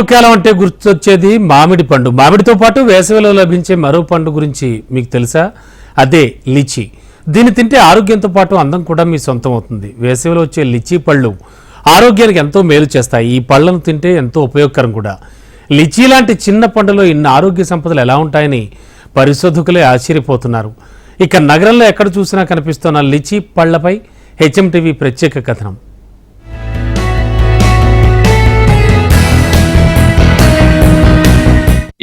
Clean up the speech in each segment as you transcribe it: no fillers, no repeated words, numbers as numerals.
వేసవికాలం అంటే గుర్తొచ్చేది మామిడి పండు. మామిడితో పాటు వేసవిలో లభించే మరో పండు గురించి మీకు తెలుసా? అదే లిచీ. దీన్ని తింటే ఆరోగ్యంతో పాటు అందం కూడా మీ సొంతం అవుతుంది. వేసవిలో వచ్చే లిచీ పళ్ళు ఆరోగ్యానికి ఎంతో మేలు చేస్తాయి. ఈ పళ్ళను తింటే ఎంతో ఉపయోగకరం కూడా. లిచీ లాంటి చిన్న పండులో ఇన్ని ఆరోగ్య సంపదలు ఎలా ఉంటాయని పరిశోధకులే ఆశ్చర్యపోతున్నారు. ఇక నగరంలో ఎక్కడ చూసినా కనిపిస్తున్న లిచీ పళ్లపై హెచ్ఎంటీవీ ప్రత్యేక కథనం.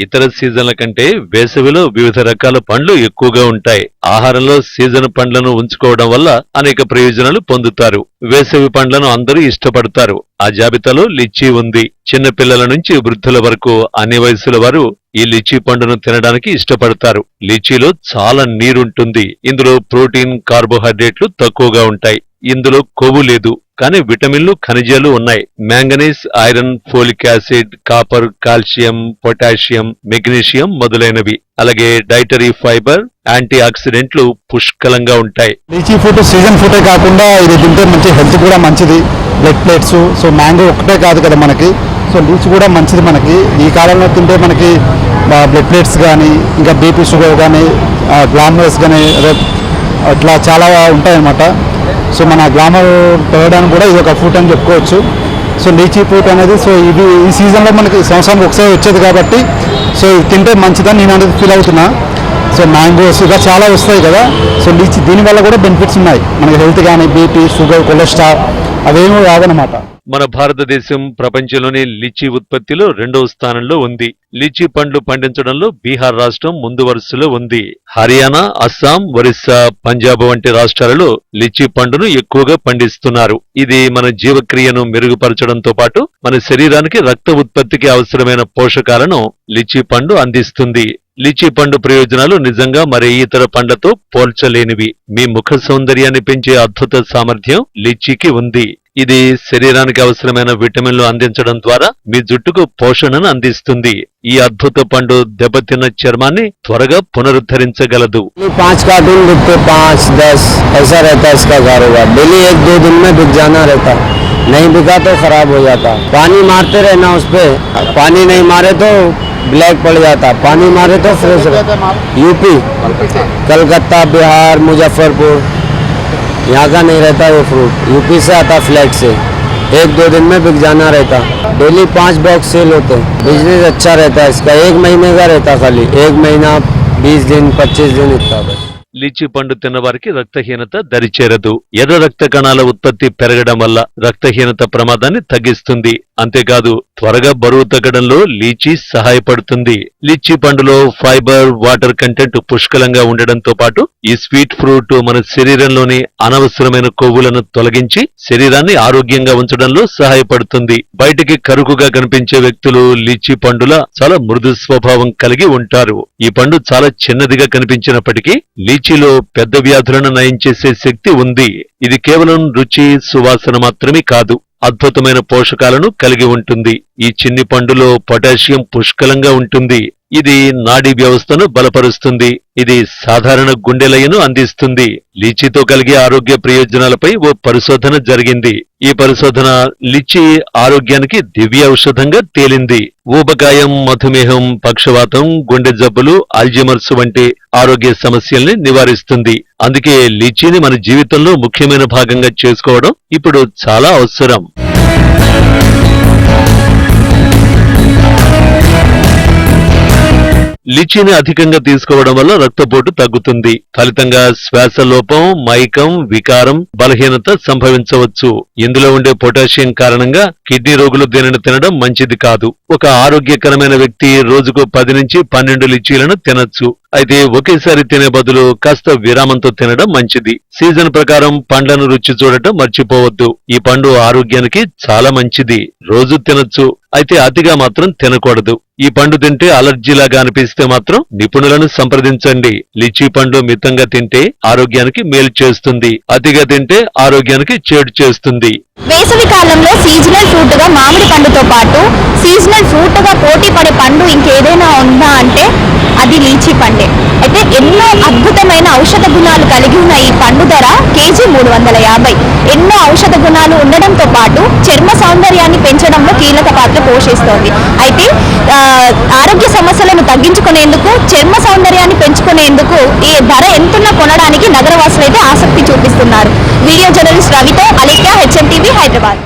ఇతర సీజన్ల కంటే వేసవిలో వివిధ రకాల పండ్లు ఎక్కువగా ఉంటాయి. ఆహారంలో సీజన్ పండ్లను ఉంచుకోవడం వల్ల అనేక ప్రయోజనాలు పొందుతారు. వేసవి పండ్లను అందరూ ఇష్టపడతారు. ఆ జాబితాలో లిచీ ఉంది. చిన్న పిల్లల నుంచి వృద్ధుల వరకు అన్ని వయసుల వారు ఈ లిచీ పండును తినడానికి ఇష్టపడతారు. లిచీలో చాలా నీరుంటుంది. ఇందులో ప్రోటీన్, కార్బోహైడ్రేట్లు తక్కువగా ఉంటాయి. ఇందులో కొవ్వు లేదు, కానీ విటమిన్లు, ఖనిజాలు ఉన్నాయి. Manganese, iron, folic acid, copper, calcium, potassium, magnesium మొదలైనవి. అలాగే డైటరీ ఫైబర్, యాంటీ ఆక్సిడెంట్లు పుష్కలంగా ఉంటాయి. లీచీ ఫ్రూట్ సీజన్ ఫ్రూటే కాకుండా ఇది తింటే మంచి హెల్త్ కూడా మంచిది. బ్లడ్ ప్లేట్స్, సో మ్యాంగో ఒక్కటే కాదు కదా మనకి, సో లీచీ కూడా మంచిది మనకి. ఈ కాలంలో తింటే మనకి బ్లడ్ ప్లేట్స్ కానీ, ఇంకా బీపీ, షుగర్ కానీ, గ్లామర్స్ కానీ అట్లా చాలా ఉంటాయన్నమాట. సో మన గ్లామర్ పెరగడానికి కూడా ఇది ఒక ఫ్రూట్ అని చెప్పుకోవచ్చు. సో లీచీ ఫ్రూట్ అనేది సో ఇది ఈ సీజన్లో మనకి సంవత్సరానికి ఒకసారి వచ్చేది కాబట్టి సో ఇది తింటే మంచిదని నేను అనేది ఫీల్ అవుతున్నా. సో మ్యాంగోస్ ఇంకా చాలా వస్తాయి కదా, సో లీచీ దీనివల్ల కూడా బెనిఫిట్స్ ఉన్నాయి మనకి. హెల్త్ కానీ, బీపీ, షుగర్, కొలెస్ట్రాల్ అవేమీ రాదనమాట. మన భారతదేశం ప్రపంచంలోని లిచీ ఉత్పత్తిలో 2వ స్థానంలో ఉంది. లిచీ పండ్లు పండించడంలో బీహార్ రాష్ట్రం ముందు వరుసలో ఉంది. హర్యానా, అస్సాం, ఒరిస్సా, పంజాబ్ వంటి రాష్ట్రాలలో లిచీ పండును ఎక్కువగా పండిస్తున్నారు. ఇది మన జీవక్రియను మెరుగుపరచడంతో పాటు మన శరీరానికి రక్త ఉత్పత్తికి అవసరమైన పోషకాలను లిచీ పండు అందిస్తుంది. లిచీ పండు ప్రయోజనాలు నిజంగా మరే ఇతర పండ్లతో పోల్చలేనివి. మీ ముఖ సౌందర్యాన్ని పెంచే అద్భుత సామర్థ్యం లిచీకి ఉంది. ఇది శరీరానికి అవసరమైన విటమిన్లు అందించడం ద్వారా మీ జుట్టుకు పోషణను అందిస్తుంది. ఈ అద్భుత పండు దెబ్బతిన్న చర్మాన్ని త్వరగా పునరుద్ధరించగలదు. 5 कार्टून बिकते 5, 10 ऐसा रहता है इसका कारोबार. डेली 1-2 दिन में बिक जाना रहता. नहीं बिका तो खराब हो जाता. पानी मारते रहना उस पे. पानी नहीं मारे तो ब्लैक पड़ जाता. पानी मारे तो फ्रेश रहता. यूपी, कलकत्ता, बिहार, मुजफ्फरपुर, यहाँ का नहीं रहता वो फ्रूट. यूपी से आता फ्लैट से. 1-2 दिन में बिक जाना रहता. डेली 5 बॉक्स सेल होते. बिजनेस अच्छा रहता है इसका. 1 महीने का रहता खाली. 1 महीना, 20 दिन, 25 दिन इतना बस. లిచీ పండు తిన్నవారికి రక్తహీనత దరిచేరదు. ఎర్ర రక్త కణాల ఉత్పత్తి పెరగడం వల్ల రక్తహీనత ప్రమాదాన్ని తగ్గిస్తుంది. అంతేకాదు త్వరగా బరువు తగ్గడంలో లీచీ సహాయపడుతుంది. లీచీ పండులో ఫైబర్, వాటర్ కంటెంట్ పుష్కలంగా ఉండడంతో పాటు ఈ స్వీట్ ఫ్రూట్ మన శరీరంలోని అనవసరమైన కొవ్వులను తొలగించి శరీరాన్ని ఆరోగ్యంగా ఉంచడంలో సహాయపడుతుంది. బయటికి కరుకుగా కనిపించే వ్యక్తులు లీచీ పండులా చాలా మృదు స్వభావం కలిగి ఉంటారు. ఈ పండు చాలా చిన్నదిగా కనిపించినప్పటికీ లీచీలో పెద్ద వ్యాధులను నయం చేసే శక్తి ఉంది. ఇది కేవలం రుచి, సువాసన మాత్రమే కాదు, అద్భుతమైన పోషకాలను కలిగి ఉంటుంది. ఈ చిన్ని పండులో పొటాషియం పుష్కలంగా ఉంటుంది. ఇది నాడీ వ్యవస్థను బలపరుస్తుంది. ఇది సాధారణ గుండెలయను అందిస్తుంది. లీచీతో కలిగే ఆరోగ్య ప్రయోజనాలపై ఓ పరిశోధన జరిగింది. ఈ పరిశోధన లిచీ ఆరోగ్యానికి దివ్య ఔషధంగా తేలింది. ఊబకాయం, మధుమేహం, పక్షవాతం, గుండె జబ్బులు, అల్జీమర్స్ వంటి ఆరోగ్య సమస్యల్ని నివారిస్తుంది. అందుకే లిచీని మన జీవితంలో ముఖ్యమైన భాగంగా చేసుకోవడం ఇప్పుడు చాలా అవసరం. లిచీని అధికంగా తీసుకోవడం వల్ల రక్తపోటు తగ్గుతుంది. ఫలితంగా శ్వాసలోపం, మైకం, వికారం, బలహీనత సంభవించవచ్చు. ఇందులో ఉండే పొటాషియం కారణంగా కిడ్నీ రోగులు దీనిని తినడం మంచిది కాదు. ఒక ఆరోగ్యకరమైన వ్యక్తి రోజుకు 10 నుంచి 12 లిచీలను తినొచ్చు. అయితే ఒకేసారి తినే బదులు కాస్త విరామంతో తినడం మంచిది. సీజన్ ప్రకారం పండ్లను రుచి చూడటం మర్చిపోవద్దు. ఈ పండు ఆరోగ్యానికి చాలా మంచిది. రోజు తినొచ్చు, అయితే అతిగా మాత్రం తినకూడదు. ఈ పండు తింటే అలర్జీలాగా అనిపిస్తే మాత్రం నిపుణులను సంప్రదించండి. లిచీ పండు మితంగా తింటే ఆరోగ్యానికి మేలు చేస్తుంది. అతిగా తింటే ఆరోగ్యానికి చేడు చేస్తుంది. వేసవి కాలంలో సీజనల్ ఫ్రూట్ గా మామిడి పండుతో పాటు సీజనల్ ఫ్రూట్ గా పోటీ పడే పండు ఇంకేదైనా ఉందా అంటే అది లీచీ పండు. పండే. అయితే ఎన్నో అద్భుతమైన ఔషధ గుణాలు కలిగి ఉన్న ఈ పండు ధర కేజీ 350. ఎన్నో ఔషధ గుణాలు ఉండడంతో పాటు చర్మ సౌందర్యాన్ని పెంచడంలో కీలక పాత్ర పోషిస్తోంది. అయితే ఆరోగ్య సమస్యలను తగ్గించుకునేందుకు, చర్మ సౌందర్యాన్ని పెంచుకునేందుకు ఈ ధర ఎంతున్నా కొనడానికి నగరవాసులు అయితే ఆసక్తి చూపిస్తున్నారు. వీడియో జర్నలిస్ట్ రవితో అలేఖ్య, HM TV, హైదరాబాద్.